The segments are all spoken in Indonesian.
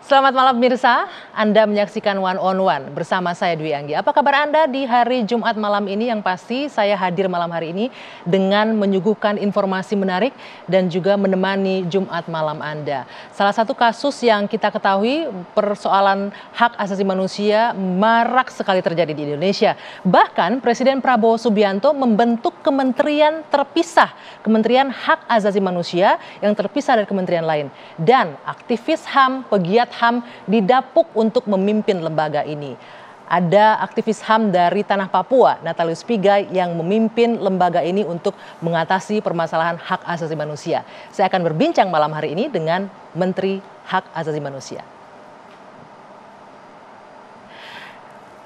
Selamat malam pemirsa, Anda menyaksikan One on One bersama saya Dwi Anggi. Apa kabar Anda di hari Jumat malam ini? Yang pasti saya hadir malam hari ini dengan menyuguhkan informasi menarik dan juga menemani Jumat malam Anda. Salah satu kasus yang kita ketahui, persoalan hak asasi manusia marak sekali terjadi di Indonesia. Bahkan Presiden Prabowo Subianto membentuk kementerian terpisah, Kementerian Hak Asasi Manusia yang terpisah dari kementerian lain. Dan aktivis HAM, pegiat HAM didapuk untuk memimpin lembaga ini. Ada aktivis HAM dari Tanah Papua, Natalius Pigai, yang memimpin lembaga ini untuk mengatasi permasalahan hak asasi manusia. Saya akan berbincang malam hari ini dengan Menteri Hak Asasi Manusia.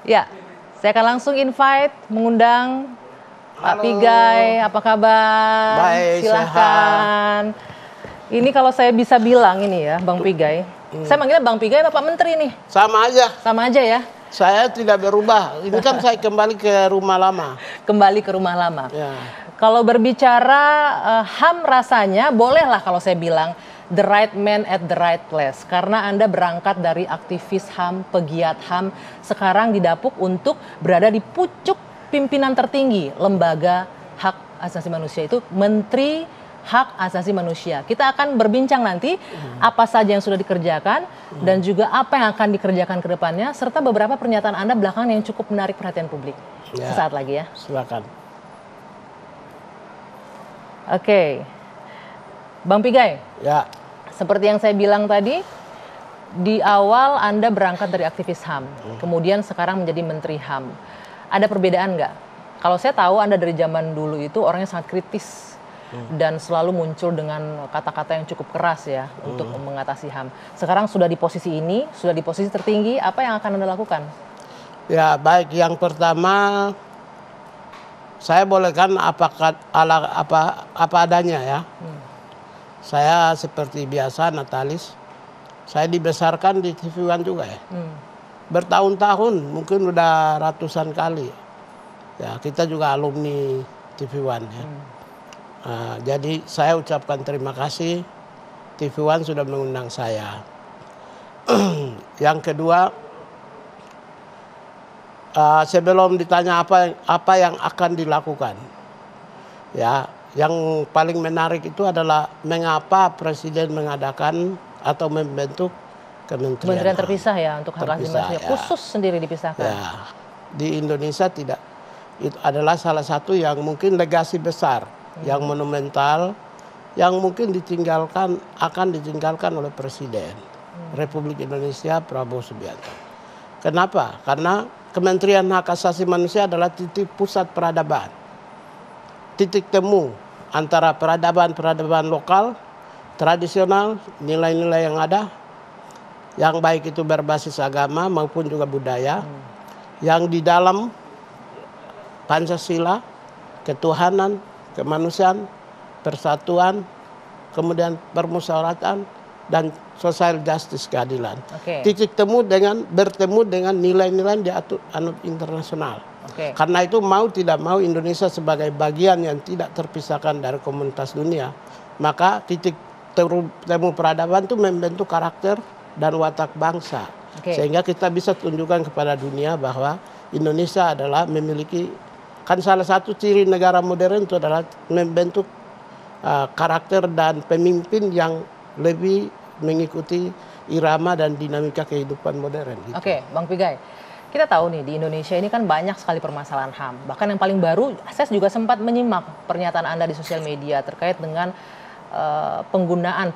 Ya, saya akan langsung mengundang Pak Pigai. Apa kabar? Baik, silahkan. Ini kalau saya bisa bilang ini ya, Bang Pigai. Saya manggilnya Bang Pigai apa Pak Menteri nih? Sama aja. Sama aja ya? Saya tidak berubah. Ini kan saya kembali ke rumah lama. Kembali ke rumah lama. Ya. Kalau berbicara HAM rasanya bolehlah kalau saya bilang the right man at the right place. Karena Anda berangkat dari aktivis HAM, pegiat HAM. Sekarang didapuk untuk berada di pucuk pimpinan tertinggi lembaga hak asasi manusia, itu Menteri Hak Asasi Manusia. Kita akan berbincang nanti apa saja yang sudah dikerjakan dan juga apa yang akan dikerjakan ke depannya, serta beberapa pernyataan Anda belakangan yang cukup menarik perhatian publik. Ya. Sesaat lagi ya. Silakan. Oke. Bang Pigai. Ya. Seperti yang saya bilang tadi, di awal Anda berangkat dari aktivis HAM, kemudian sekarang menjadi Menteri HAM. Ada perbedaan nggak? Kalau saya tahu Anda dari zaman dulu itu orangnya sangat kritis. Dan selalu muncul dengan kata-kata yang cukup keras ya untuk mengatasi HAM. Sekarang sudah di posisi ini, sudah di posisi tertinggi, apa yang akan Anda lakukan? Ya, baik. Yang pertama, saya bolehkan apa adanya ya. Saya seperti biasa, Natalis. Saya dibesarkan di TV One juga ya. Bertahun-tahun, mungkin udah ratusan kali. Ya, kita juga alumni TV One ya. Jadi saya ucapkan terima kasih TV One sudah mengundang saya. Yang kedua, sebelum ditanya apa yang akan dilakukan, ya, yang paling menarik itu adalah mengapa Presiden mengadakan atau membentuk kementerian terpisah ya untuk hak asasi manusia, ya. Khusus sendiri dipisahkan. Ya, di Indonesia tidak. Itu adalah salah satu yang mungkin legasi besar. Yang monumental, yang mungkin akan ditinggalkan oleh Presiden Republik Indonesia Prabowo Subianto. Kenapa? Karena Kementerian Hak Asasi Manusia adalah titik pusat peradaban, titik temu antara peradaban lokal, tradisional, nilai-nilai yang ada, yang baik itu berbasis agama maupun juga budaya, yang di dalam Pancasila, ketuhanan, kemanusiaan, persatuan, kemudian permusyawaratan, dan social justice, keadilan. Titik bertemu dengan nilai-nilai yang diatur internasional. Karena itu mau tidak mau Indonesia sebagai bagian yang tidak terpisahkan dari komunitas dunia, maka titik temu peradaban itu membentuk karakter dan watak bangsa. Sehingga kita bisa tunjukkan kepada dunia bahwa Indonesia adalah memiliki, kan salah satu ciri negara modern itu adalah membentuk karakter dan pemimpin yang lebih mengikuti irama dan dinamika kehidupan modern. Gitu. Bang Pigai, kita tahu nih di Indonesia ini kan banyak sekali permasalahan HAM. Bahkan yang paling baru, saya juga sempat menyimak pernyataan Anda di sosial media terkait dengan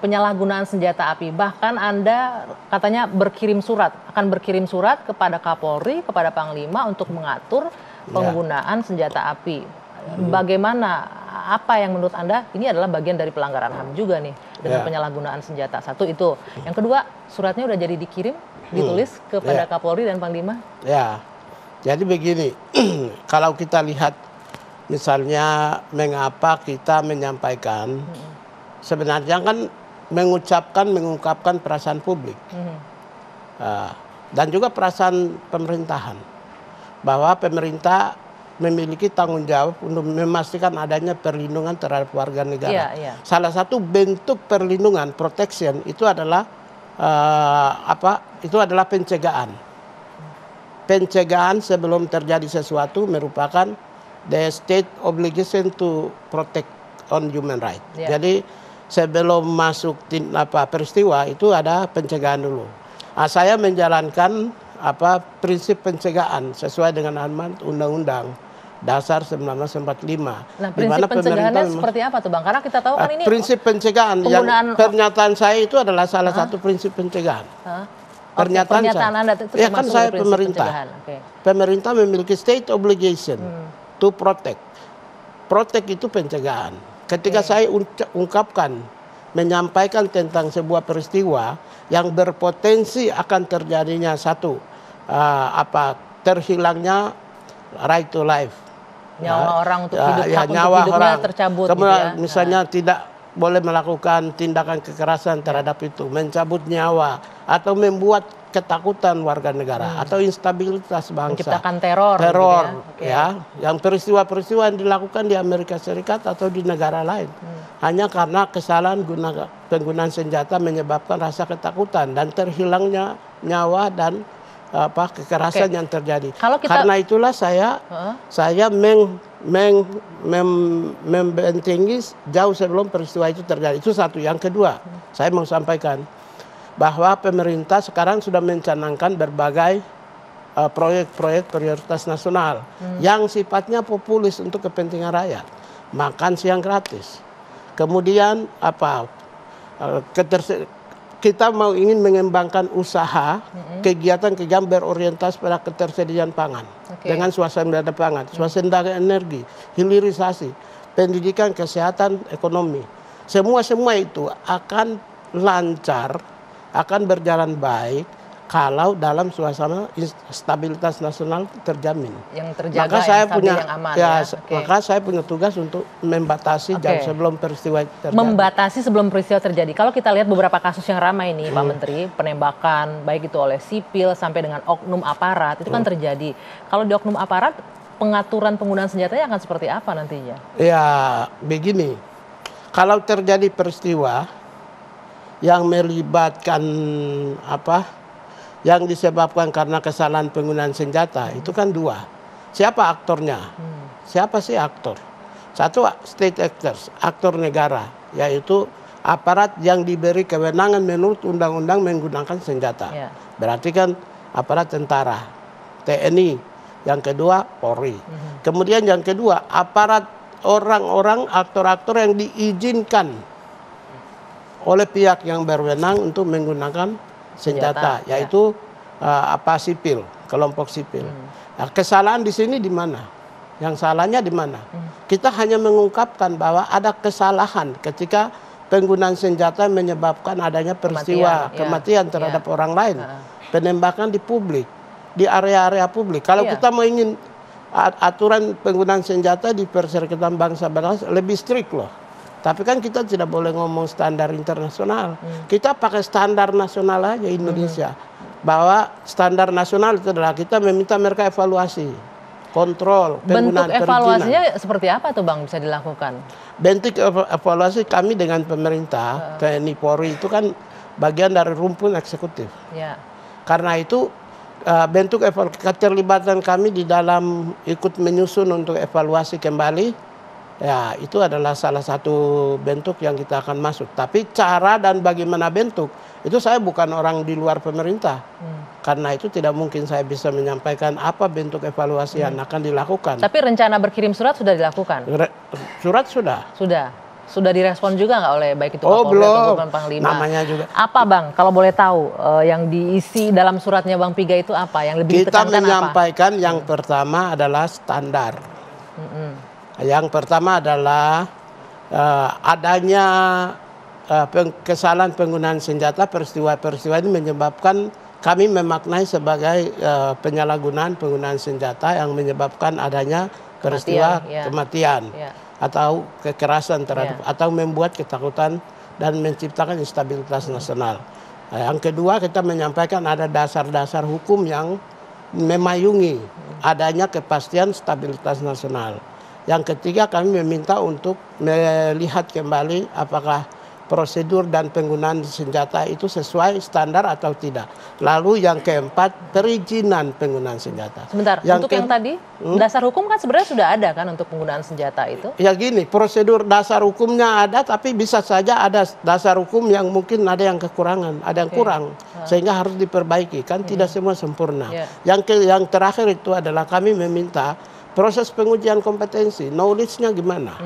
penyalahgunaan senjata api. Bahkan Anda katanya akan berkirim surat kepada Kapolri, kepada Panglima untuk mengatur penggunaan senjata api. Bagaimana, apa yang menurut Anda ini adalah bagian dari pelanggaran HAM juga nih dengan penyalahgunaan senjata? Satu itu. Yang kedua, suratnya udah jadi dikirim, ditulis kepada Kapolri dan Panglima? Ya, jadi begini, kalau kita lihat misalnya mengapa kita menyampaikan, sebenarnya kan mengungkapkan perasaan publik dan juga perasaan pemerintahan, bahwa pemerintah memiliki tanggung jawab untuk memastikan adanya perlindungan terhadap warga negara. Salah satu bentuk perlindungan, protection, itu adalah itu adalah pencegahan. Pencegahan sebelum terjadi sesuatu merupakan the state obligation to protect on human right. Jadi sebelum masuk peristiwa itu ada pencegahan dulu. Saya menjalankan prinsip pencegahan sesuai dengan amanat Undang-Undang Dasar 1945. Nah, prinsip pencegahannya seperti apa tuh Bang? Karena kita tahu kan ini prinsip pencegahan yang pernyataan saya itu adalah salah satu prinsip pencegahan. Pernyataan Anda itu ya kan saya pemerintah. Pemerintah memiliki state obligation to protect. Protect itu pencegahan. Ketika saya ungkapkan, menyampaikan tentang sebuah peristiwa yang berpotensi akan terjadinya terhilangnya right to life. Nyawa orang untuk hidup, hak untuk hidupnya tercabut. Kemudian misalnya tidak boleh melakukan tindakan kekerasan terhadap itu, mencabut nyawa, atau membuat ketakutan warga negara, atau instabilitas bangsa. Menciptakan teror. Gitu ya. Yang peristiwa-peristiwa yang dilakukan di Amerika Serikat atau di negara lain. Hanya karena kesalahan penggunaan senjata menyebabkan rasa ketakutan dan terhilangnya nyawa dan kekerasan yang terjadi. Karena itulah saya membentengi jauh sebelum peristiwa itu terjadi. Itu satu. Yang kedua, saya mau sampaikan bahwa pemerintah sekarang sudah mencanangkan berbagai proyek-proyek prioritas nasional yang sifatnya populis untuk kepentingan rakyat. Makan siang gratis. Kemudian kita mau ingin mengembangkan usaha kegiatan-kegiatan berorientasi pada ketersediaan pangan dengan swasembada pangan, swasembada energi, hilirisasi, pendidikan, kesehatan, ekonomi. Semua itu akan lancar, akan berjalan baik kalau dalam suasana stabilitas nasional terjamin. Yang terjaga, yang aman. Maka saya punya tugas untuk membatasi jauh sebelum peristiwa terjadi. Membatasi sebelum peristiwa terjadi. Kalau kita lihat beberapa kasus yang ramai ini, Pak Menteri, penembakan baik itu oleh sipil sampai dengan oknum aparat itu kan terjadi. Kalau di oknum aparat, pengaturan penggunaan senjatanya akan seperti apa nantinya? Ya, begini. Kalau terjadi peristiwa yang melibatkan yang disebabkan karena kesalahan penggunaan senjata, itu kan dua. Siapa aktornya? Siapa sih aktor? Satu, state actors, aktor negara, yaitu aparat yang diberi kewenangan menurut undang-undang menggunakan senjata. Berarti kan aparat tentara, TNI. Yang kedua, Polri. Kemudian yang kedua, aparat orang-orang, aktor-aktor yang diizinkan oleh pihak yang berwenang untuk menggunakan senjata, yaitu sipil, kelompok sipil. Nah, kesalahan di sini di mana? Yang salahnya di mana? Kita hanya mengungkapkan bahwa ada kesalahan ketika penggunaan senjata menyebabkan adanya peristiwa kematian terhadap orang lain, penembakan di publik, di area-area publik. Kalau kita mau ingin aturan penggunaan senjata di Perserikatan Bangsa-Bangsa lebih strict loh. Tapi kan kita tidak boleh ngomong standar internasional. Kita pakai standar nasional aja Indonesia. Bahwa standar nasional itu adalah kita meminta mereka evaluasi, kontrol, penggunaan perizinan. Bentuk evaluasinya seperti apa tuh Bang bisa dilakukan? Bentuk evaluasi kami dengan pemerintah, TNI Polri itu kan bagian dari rumpun eksekutif. Karena itu bentuk keterlibatan kami di dalam ikut menyusun untuk evaluasi kembali, ya itu adalah salah satu bentuk yang kita akan masuk. Tapi cara dan bagaimana bentuk, itu saya bukan orang di luar pemerintah. Karena itu tidak mungkin saya bisa menyampaikan apa bentuk evaluasi yang akan dilakukan. Tapi rencana berkirim surat sudah dilakukan? Surat sudah. Sudah direspon juga nggak oleh baik itu Kapolri ataupun Panglima? Namanya juga. Apa Bang, kalau boleh tahu yang diisi dalam suratnya Bang Piga itu apa? Yang lebih ditekankan apa? Kita menyampaikan yang pertama adalah standar. Yang pertama adalah adanya kesalahan penggunaan senjata, peristiwa-peristiwa ini menyebabkan kami memaknai sebagai penyalahgunaan penggunaan senjata yang menyebabkan adanya peristiwa kematian atau kekerasan terhadap atau membuat ketakutan dan menciptakan instabilitas nasional. Yang kedua, kita menyampaikan ada dasar-dasar hukum yang memayungi adanya kepastian stabilitas nasional. Yang ketiga, kami meminta untuk melihat kembali apakah prosedur dan penggunaan senjata itu sesuai standar atau tidak. Lalu yang keempat, perizinan penggunaan senjata. Sebentar, untuk yang tadi, dasar hukum kan sebenarnya sudah ada kan untuk penggunaan senjata itu? Ya gini, prosedur dasar hukumnya ada, tapi bisa saja ada dasar hukum yang mungkin ada yang kekurangan, ada yang kurang, sehingga harus diperbaiki. Kan tidak semua sempurna. Yang terakhir itu adalah kami meminta proses pengujian kompetensi, knowledge-nya gimana.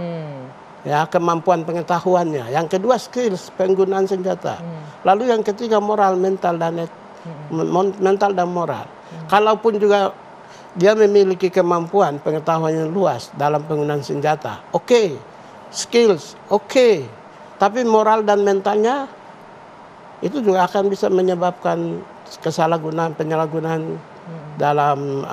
Ya, kemampuan pengetahuannya. Yang kedua, skills penggunaan senjata. Lalu yang ketiga, moral, mental dan moral. Kalaupun juga dia memiliki kemampuan pengetahuan yang luas dalam penggunaan senjata, oke. Skills, oke. Tapi moral dan mentalnya itu juga akan bisa menyebabkan penyalahgunaan dalam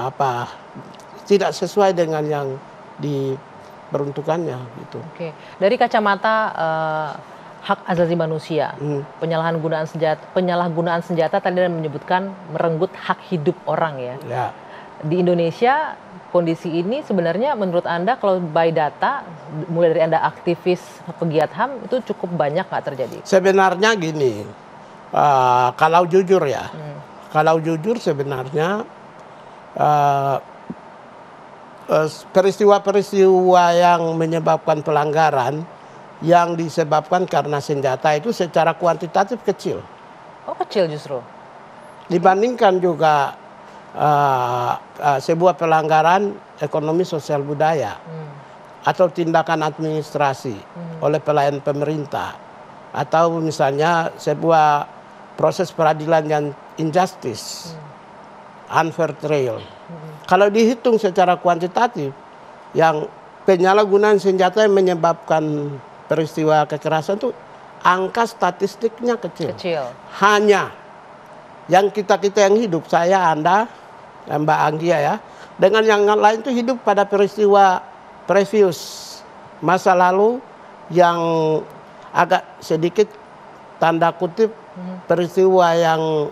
tidak sesuai dengan yang diperuntukannya gitu. Oke. Dari kacamata hak asasi manusia, penyalahgunaan senjata tadi Anda menyebutkan merenggut hak hidup orang ya. Di Indonesia kondisi ini sebenarnya menurut Anda kalau by data mulai dari Anda aktivis pegiat HAM itu cukup banyak nggak terjadi? Sebenarnya gini, kalau jujur ya, kalau jujur sebenarnya peristiwa-peristiwa yang menyebabkan pelanggaran yang disebabkan karena senjata itu secara kuantitatif kecil. Oh, kecil justru? Dibandingkan juga sebuah pelanggaran ekonomi sosial budaya atau tindakan administrasi oleh pelayan pemerintah atau misalnya sebuah proses peradilan yang injustice, unfair trial. Kalau dihitung secara kuantitatif, yang penyalahgunaan senjata yang menyebabkan peristiwa kekerasan itu angka statistiknya kecil. Hanya yang kita yang hidup, saya, Anda, Mbak Anggia ya, dengan yang lain itu hidup pada peristiwa previous masa lalu yang agak sedikit tanda kutip peristiwa yang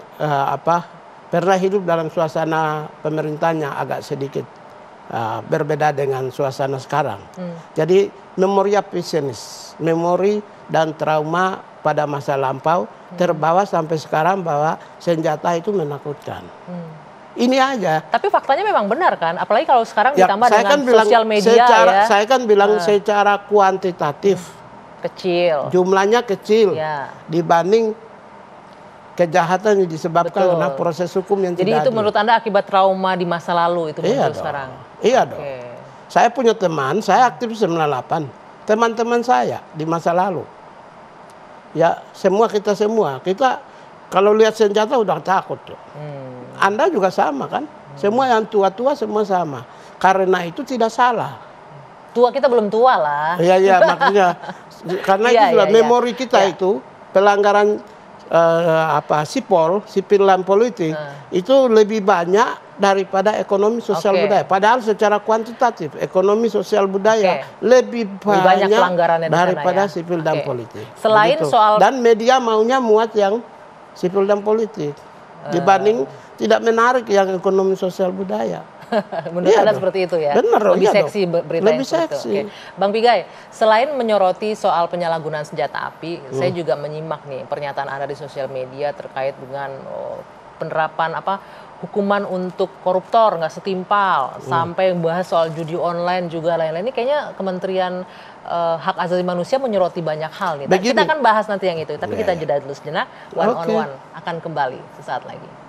pernah hidup dalam suasana pemerintahnya agak sedikit berbeda dengan suasana sekarang. Jadi memori pesimis, memori dan trauma pada masa lampau terbawa sampai sekarang bahwa senjata itu menakutkan. Ini aja. Tapi faktanya memang benar kan? Apalagi kalau sekarang ditambah dengan sosial media Saya kan bilang secara kuantitatif kecil. Jumlahnya kecil dibanding kejahatan yang disebabkan karena proses hukum yang tidak adil. Jadi itu menurut Anda akibat trauma di masa lalu itu muncul sekarang? Iya dong. Saya punya teman, saya aktif 98. Teman-teman saya di masa lalu. Ya, kita kalau lihat senjata udah takut tuh. Anda juga sama kan? Semua yang tua-tua semua sama. Karena itu tidak salah. Tua kita belum tua lah. Iya, makanya. Karena itu sudah memori kita itu pelanggaran sipil dan politik itu lebih banyak daripada ekonomi sosial budaya. Padahal secara kuantitatif ekonomi sosial budaya lebih banyak pelanggarannya daripada sipil dan politik. Selain soal dan media maunya muat yang sipil dan politik dibanding tidak menarik yang ekonomi sosial budaya. Menurut Anda seperti itu ya? Benar, lebih seksi berita lebih seksi. Bang Pigai, selain menyoroti soal penyalahgunaan senjata api, saya juga menyimak nih pernyataan Anda di sosial media terkait dengan penerapan hukuman untuk koruptor nggak setimpal, sampai bahas soal judi online juga lain-lain. Ini kayaknya Kementerian Hak Asasi Manusia menyoroti banyak hal nih. Kita akan bahas nanti yang itu, tapi kita jeda dulu sejenak. One on One akan kembali sesaat lagi.